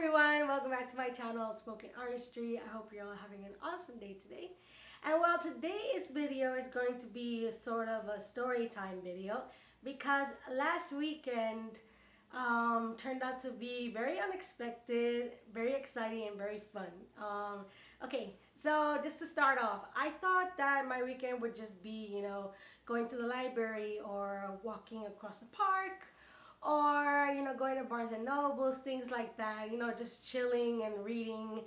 everyone, welcome back to my channel, Smoking Artistry. I hope you're all having an awesome day today. And well, today's video is going to be sort of a story time video because last weekend turned out to be very unexpected, very exciting, and very fun. Okay, so just to start off, I thought that my weekend would just be, going to the library or walking across the park, or going to Barnes and Nobles, things like that, just chilling and reading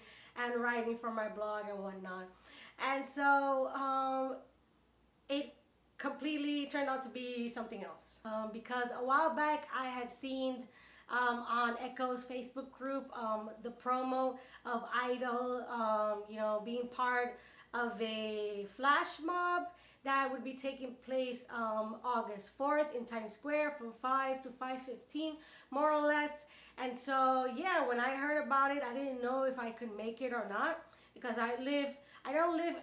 and writing for my blog and whatnot. And so it completely turned out to be something else, because a while back I had seen on Echo's Facebook group the promo of I-Dle being part of a flash mob that would be taking place August 4th in Times Square from 5 to 5:15, more or less. And so yeah, when I heard about it, I didn't know if I could make it or not, because I don't live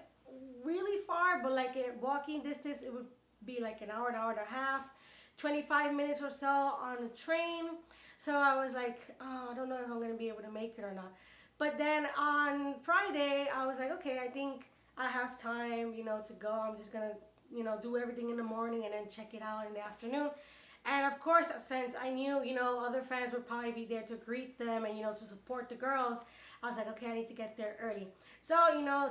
really far, but like a walking distance, it would be like an hour and a half, 25 minutes or so on a train. So I was like, oh, I don't know if I'm gonna be able to make it or not. But then on Friday, I was like, okay, I think I have time, to go. I'm just gonna, do everything in the morning and then check it out in the afternoon. And of course, since I knew, other fans would probably be there to greet them and, to support the girls, I was like, okay, I need to get there early. So,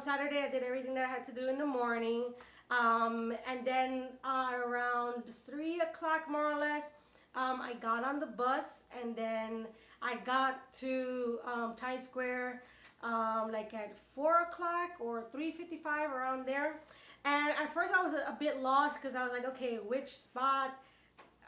Saturday I did everything that I had to do in the morning. And then around 3 o'clock, more or less, I got on the bus, and then I got to Times Square like at 4 o'clock or 3:55, around there. And at first I was a bit lost because I was like, okay, which spot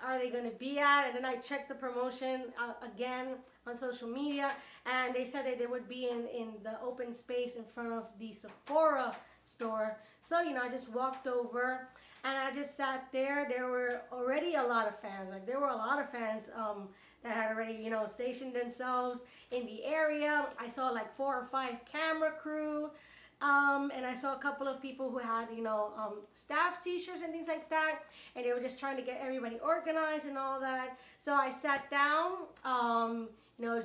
are they going to be at? And then I checked the promotion again on social media, and they said that they would be in the open space in front of the Sephora store. So I just walked over and I just sat there. There were already a lot of fans. Like, there were a lot of fans that had already, stationed themselves in the area. I saw like 4 or 5 camera crew, and I saw a couple of people who had, staff t-shirts and things like that, and they were just trying to get everybody organized and all that. So I sat down,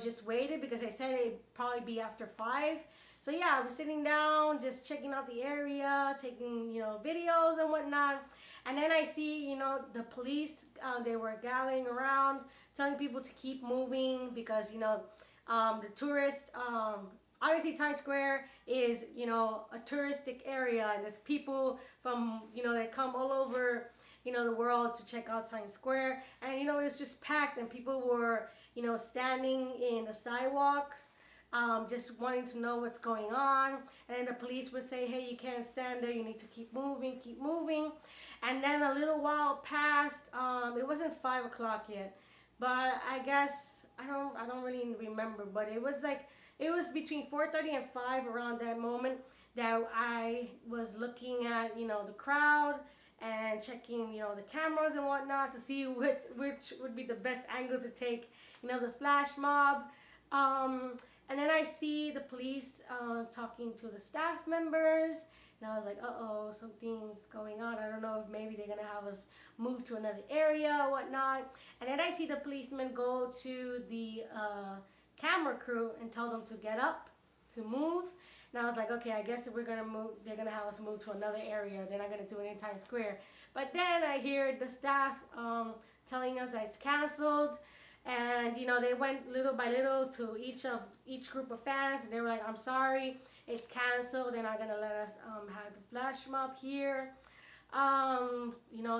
just waited, because they said it'd probably be after 5. So yeah, I was sitting down, just checking out the area, taking, videos and whatnot. And then I see, the police, they were gathering around, telling people to keep moving because, the tourists, obviously Times Square is, a touristic area, and there's people from, that come all over, the world to check out Times Square. And, it was just packed, and people were, standing in the sidewalks, just wanting to know what's going on. And then the police would say, hey, you can't stand there, you need to keep moving, keep moving. And then a little while passed. It wasn't 5 o'clock yet, but I guess I don't really remember, but it was between 4:30 and 5, around that moment, that I was looking at the crowd and checking the cameras and whatnot to see which would be the best angle to take the flash mob. And then I see the police talking to the staff members, and I was like, uh-oh, something's going on. I don't know if maybe they're going to have us move to another area or whatnot. And then I see the policemen go to the camera crew and tell them to get up, to move. And I was like, okay, I guess if we're going to move, they're going to have us move to another area. They're not going to do it in Times Square. But then I hear the staff telling us that it's canceled. And they went little by little to each group of fans, and they were like, I'm sorry, it's canceled, they're not gonna let us have the flash mob here.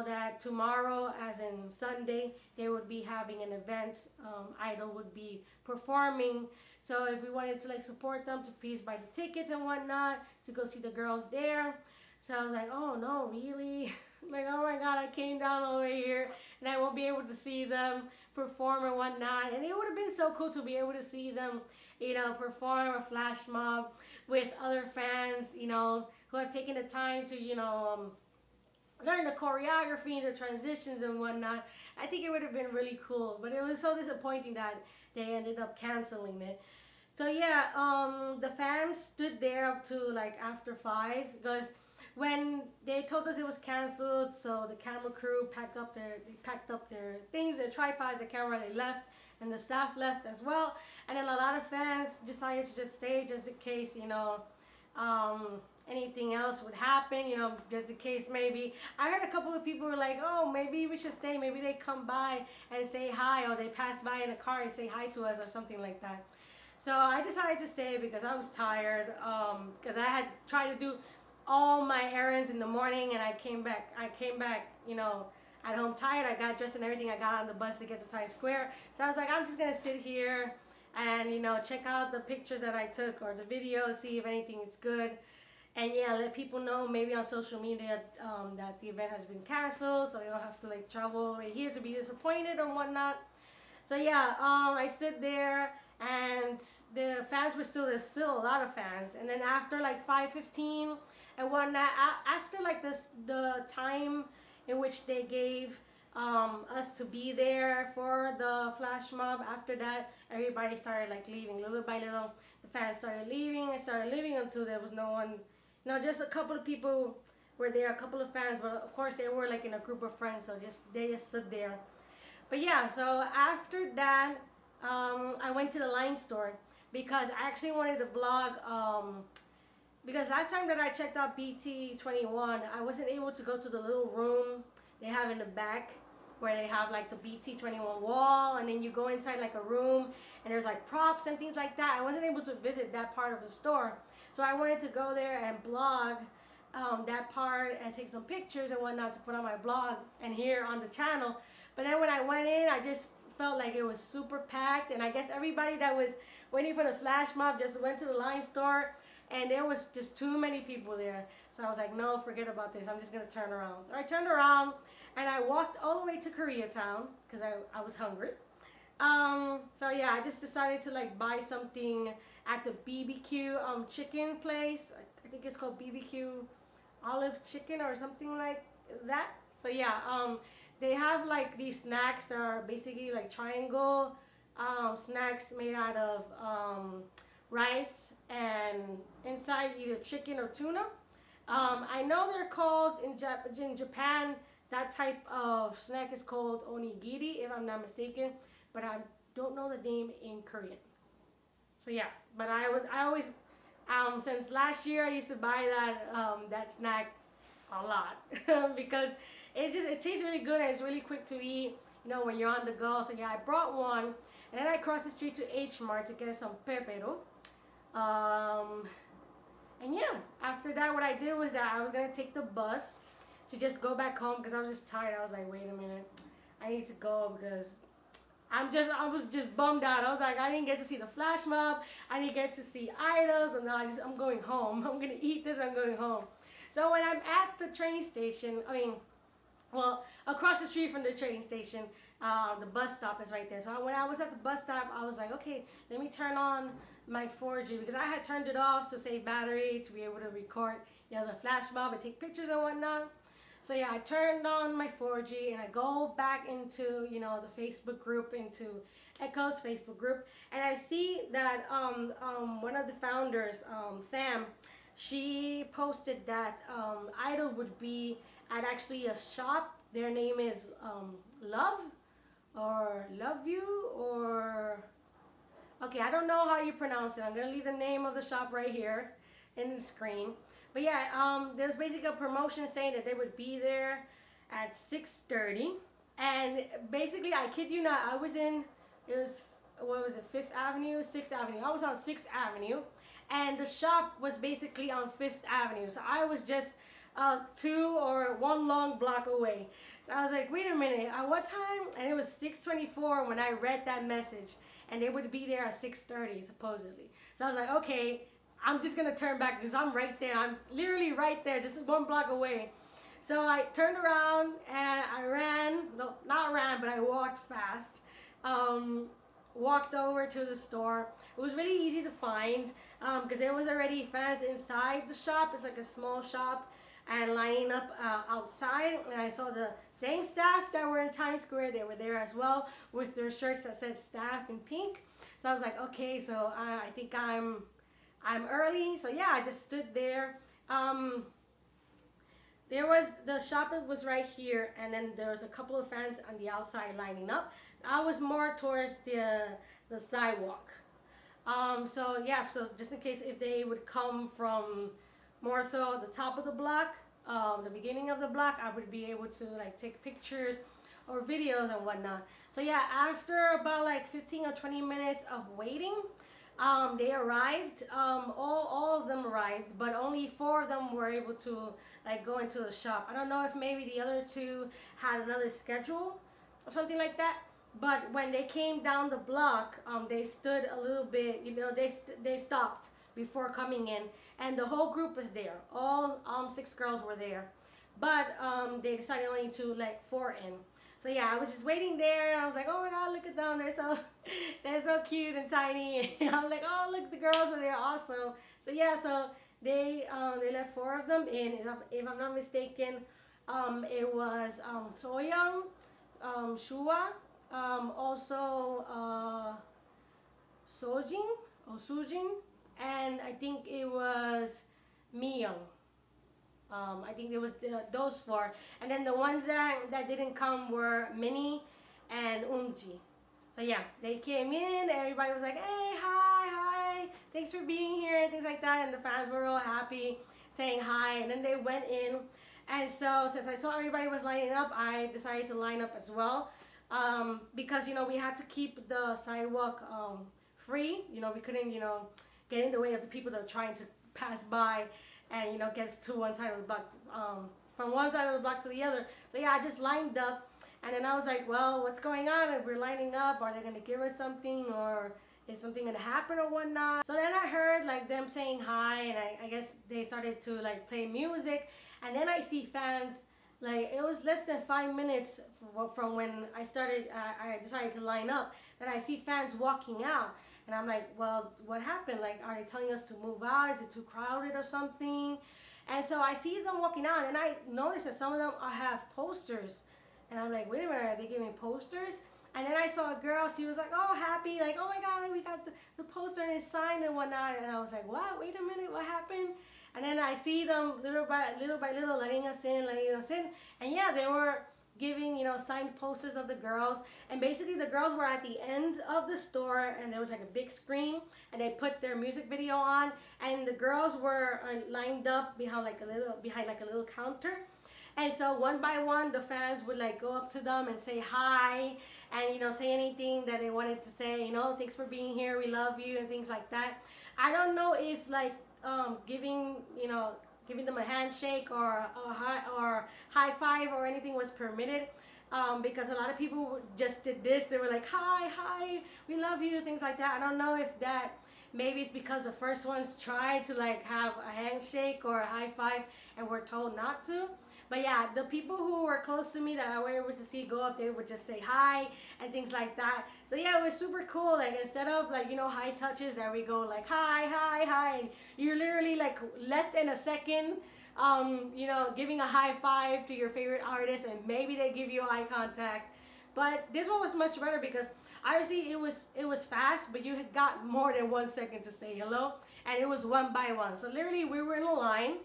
That tomorrow, as in Sunday, they would be having an event. I-Dle would be performing, so if we wanted to support them, to please buy the tickets and whatnot to go see the girls there. So I was like, oh no, really? Like, oh my god, I came down over here and I won't be able to see them perform and whatnot. And it would have been so cool to be able to see them, perform a flash mob with other fans, who have taken the time to, learn the choreography, the transitions and whatnot. I think it would have been really cool, but it was so disappointing that they ended up canceling it. So yeah, the fans stood there up to after 5, because when they told us it was canceled, so the camera crew packed up their things, their tripods, the camera, they left, and the staff left as well. And then a lot of fans decided to just stay just in case, you know, anything else would happen, you know, just in case maybe. I heard a couple of people were like, oh, maybe we should stay. Maybe they come by and say hi, or they pass by in a car and say hi to us or something like that. So I decided to stay because I was tired, because I had tried to do all my errands in the morning, and I came back, you know, at home tired. I got dressed and everything. I got on the bus to get to Times Square. So I was like, I'm just going to sit here and, you know, check out the pictures that I took or the video, see if anything is good. And yeah, let people know maybe on social media that the event has been canceled, so they don't have to like travel over here to be disappointed or whatnot. So yeah, I stood there, and the fans were there's still a lot of fans. And then after like 5:15 and whatnot, after like the time in which they gave us to be there for the flash mob, after that everybody started like leaving little by little. The fans started leaving until there was no one. No, just a couple of people were there, a couple of fans, but of course they were like in a group of friends, so they just stood there. But yeah, so after that, I went to the line store because I actually wanted to vlog, because last time that I checked out BT21, I wasn't able to go to the little room they have in the back where they have like the BT21 wall, and then you go inside like a room and there's like props and things like that. I wasn't able to visit that part of the store. So I wanted to go there and blog that part and take some pictures and whatnot to put on my blog and here on the channel. But then when I went in, I just felt like it was super packed, and I guess everybody that was waiting for the flash mob just went to the line store, and there was just too many people there. So I was like, no, forget about this. I'm just going to turn around. So I turned around and I walked all the way to Koreatown because I was hungry. So yeah, I just decided to like buy something at the BBQ chicken place. I think it's called BBQ Olive Chicken or something like that. So yeah, they have like these snacks that are basically like triangle snacks made out of rice and inside either chicken or tuna. I know they're called in Japan, that type of snack is called onigiri, if I'm not mistaken, but I don't know the name in Korean. So yeah, but I always since last year I used to buy that snack a lot because it tastes really good and it's really quick to eat, you know, when you're on the go. So yeah, I brought one, and then I crossed the street to H Mart to get some pepero. And yeah, after that, what I did was that I was gonna take the bus to just go back home because I was just tired. I was like, wait a minute, I need to go because I was just bummed out. I was like, I didn't get to see the flash mob. I didn't get to see I-Dle, and now I'm going home. I'm gonna eat this. I'm going home. So when I'm at the train station, well, across the street from the train station, the bus stop is right there. So when I was at the bus stop, I was like, okay, let me turn on my 4G because I had turned it off to save battery to be able to record, you know, the flash mob and take pictures and whatnot. So yeah, I turned on my 4G and I go back into, you know, the Facebook group, into Echo's Facebook group, and I see that one of the founders, Sam, she posted that I-Dle would be at actually a shop. Their name is Love or Love You or okay, I don't know how you pronounce it. I'm gonna leave the name of the shop right here in the screen. But yeah, there's basically a promotion saying that they would be there at 6:30, and basically, I kid you not, I was in, it was, what was it, 5th Avenue, 6th Avenue. I was on 6th Avenue, and the shop was basically on 5th Avenue. So I was just 2 or 1 long block away. So I was like, wait a minute, at what time? And it was 6:24 when I read that message, and they would be there at 6:30 supposedly. So I was like, okay, I'm just gonna turn back because I'm right there. I'm literally right there, just 1 block away. So I turned around and I ran, no, not ran, but I walked fast. Walked over to the store. It was really easy to find because there was already fans inside the shop. It's like a small shop, and lining up outside. And I saw the same staff that were in Times Square. They were there as well with their shirts that said staff in pink. So I was like, okay, so I think I'm early. So yeah, I just stood there. the shop was right here, and then there was a couple of fans on the outside lining up. I was more towards the sidewalk. So yeah, so just in case if they would come from more so the top of the block, the beginning of the block, I would be able to like take pictures or videos and whatnot. So yeah, after about like 15 or 20 minutes of waiting, they arrived. All of them arrived, but only 4 of them were able to like go into the shop. I don't know if maybe the other 2 had another schedule or something like that. But when they came down the block, they stood a little bit. You know, they stopped before coming in, and the whole group was there. All 6 girls were there, but they decided only to let 4 in. So yeah, I was just waiting there. I was like, oh my God, look at them. They're so cute and tiny. I was like, oh, look, the girls are there, awesome. So yeah, so they let 4 of them in. If I'm not mistaken, it was Soyoung, Shua, also Sujin, and I think it was Miyung. I think there was those 4, and then the ones that didn't come were Minnie and Unji. So yeah, they came in. Everybody was like, "Hey, hi, thanks for being here," things like that, and the fans were all happy, saying hi. And then they went in, and so since I saw everybody was lining up, I decided to line up as well, because you know we had to keep the sidewalk free. You know, we couldn't get in the way of the people that were trying to pass by and get to one side of the block, from one side of the block to the other. So yeah, I just lined up, and then I was like, well, what's going on? If we're lining up, are they gonna give us something, or is something gonna happen or whatnot? So then I heard like them saying hi, and I guess they started to like play music, and then I see fans. Like it was less than 5 minutes from when I decided to line up, that I see fans walking out. And I'm like, well, what happened? Like, are they telling us to move out? Is it too crowded or something? And so I see them walking out, and I noticed that some of them have posters. And I'm like, wait a minute, are they giving posters? And then I saw a girl, she was like, oh, happy, like, oh my God, we got the poster and it's signed and whatnot. And I was like, what? Wait a minute, what happened? And then I see them little by little letting us in. And yeah, they were giving, signed posters of the girls. And basically the girls were at the end of the store, and there was like a big screen, and they put their music video on, and the girls were lined up behind like a little counter. And so one by one, the fans would like go up to them and say hi, and say anything that they wanted to say, thanks for being here, we love you, and things like that. I don't know if like giving them a handshake or high five or anything was permitted, because a lot of people just did this. They were like, hi, we love you, things like that. I don't know if that, maybe it's because the first ones tried to like have a handshake or a high five and were told not to. But yeah, the people who were close to me that I were able to see go up, they would just say hi and things like that. So yeah, it was super cool. Like instead of like, high touches, there we go like hi. And you're literally like less than a second, giving a high five to your favorite artist, and maybe they give you eye contact. But this one was much better because obviously it was fast, but you had got more than 1 second to say hello, and it was one by one. So literally we were in a line.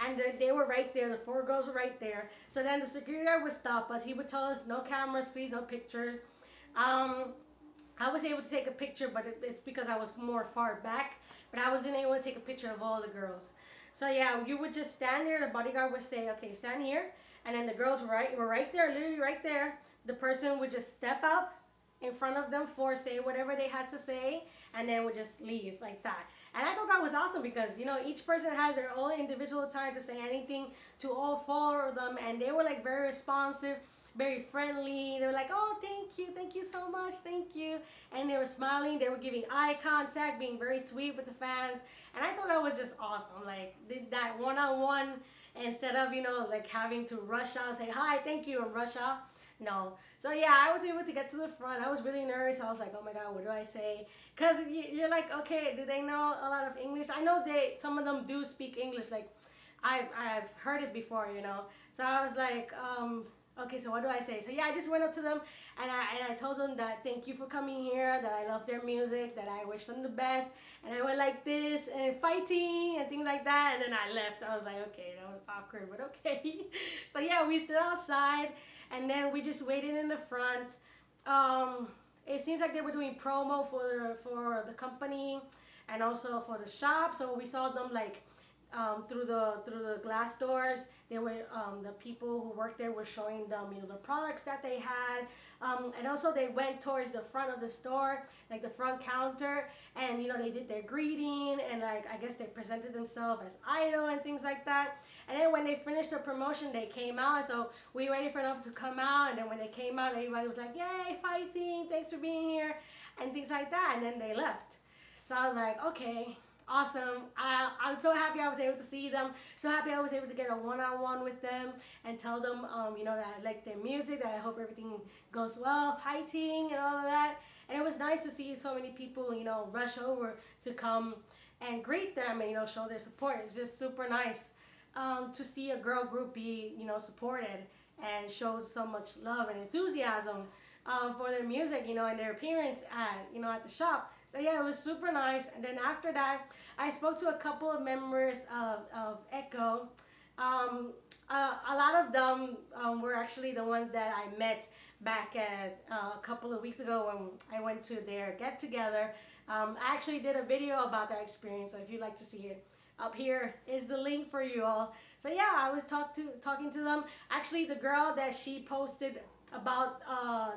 And they were right there. The 4 girls were right there. So then the security guard would stop us. He would tell us, no cameras, please, no pictures. I was able to take a picture, but it's because I was more far back. But I wasn't able to take a picture of all the girls. So yeah, you would just stand there. The bodyguard would say, okay, stand here. And then the girls were right there, literally right there. The person would just step up in front of them say whatever they had to say, and then would just leave like that. And I thought that was awesome because, each person has their own individual time to say anything to all 4 of them. And they were like very responsive, very friendly. They were like, oh, thank you so much, thank you. And they were smiling, they were giving eye contact, being very sweet with the fans. And I thought that was just awesome. Like that one-on-one, instead of, like having to rush out, say hi, thank you, and rush out. No. So yeah, I was able to get to the front. I was really nervous. I was like, oh my God, what do I say? Because you're like, okay, do they know a lot of English? I know some of them do speak English. Like I've heard it before, So I was like, Okay, so what do I say? So yeah, I just went up to them and I told them that thank you for coming here, that I love their music, that I wish them the best, and I went like this and fighting and things like that, and then I left. I was like, okay, that was awkward, but okay. So yeah, we stood outside and then we just waited in the front. It seems like they were doing promo for the company and also for the shop. So we saw them like through the glass doors. They were the people who worked there were showing them, you know, the products that they had, and also they went towards the front of the store, like the front counter, and you know they did their greeting and like I guess they presented themselves as I-Dle and things like that. And then when they finished the promotion, they came out. So we waited for them to come out, and then when they came out, everybody was like, "Yay, fighting! Thanks for being here," and things like that. And then they left. So I was like, okay. Awesome. I'm so happy I was able to see them. So happy I was able to get a one-on-one with them and tell them, you know, that I like their music, that I hope everything goes well, fighting and all of that. And it was nice to see so many people, you know, rush over to come and greet them and, you know, show their support. It's just super nice to see a girl group be, you know, supported and showed so much love and enthusiasm for their music, you know, and their appearance at, you know, at the shop. So yeah, it was super nice. And then after that, I spoke to a couple of members of Echo. A lot of them were actually the ones that I met back at a couple of weeks ago when I went to their get together. I actually did a video about that experience. So if you'd like to see it, up here is the link for you all. So yeah, I was talking to them. Actually, the girl that she posted about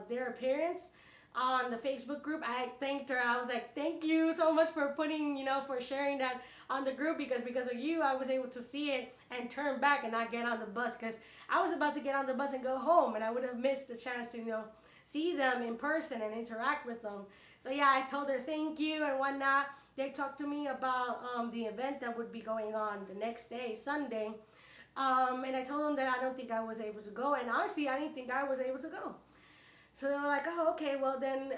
their appearance on the Facebook group, I thanked her. I was like, thank you so much for putting, you know, for sharing that on the group, because of you, I was able to see it and turn back and not get on the bus, because I was about to get on the bus and go home and I would have missed the chance to, you know, see them in person and interact with them. So yeah, I told her thank you and whatnot. They talked to me about the event that would be going on the next day, Sunday. And I told them that I don't think I was able to go, and honestly, I didn't think I was able to go. So they were like, oh, okay, well then,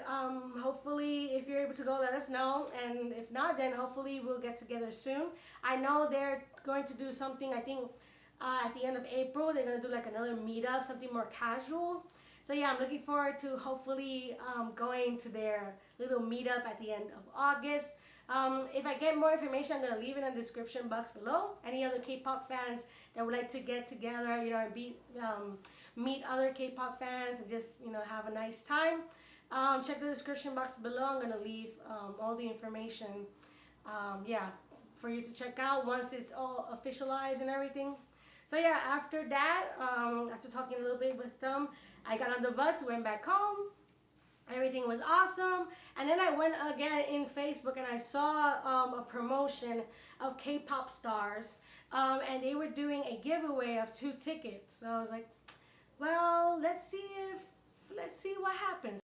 hopefully if you're able to go, let us know. And if not, then hopefully we'll get together soon. I know they're going to do something, I think, at the end of April. They're going to do like another meetup, something more casual. So yeah, I'm looking forward to hopefully going to their little meetup at the end of August. If I get more information, I'm going to leave it in the description box below. Any other K-pop fans that would like to get together, you know, and meet other K-pop fans and just, you know, have a nice time, check the description box below. I'm going to leave all the information, yeah, for you to check out once it's all officialized and everything. So yeah, after that, after talking a little bit with them, I got on the bus, went back home. Everything was awesome. And then I went again in Facebook and I saw a promotion of K-pop stars, and they were doing a giveaway of 2 tickets. So I was like, well, let's see what happens.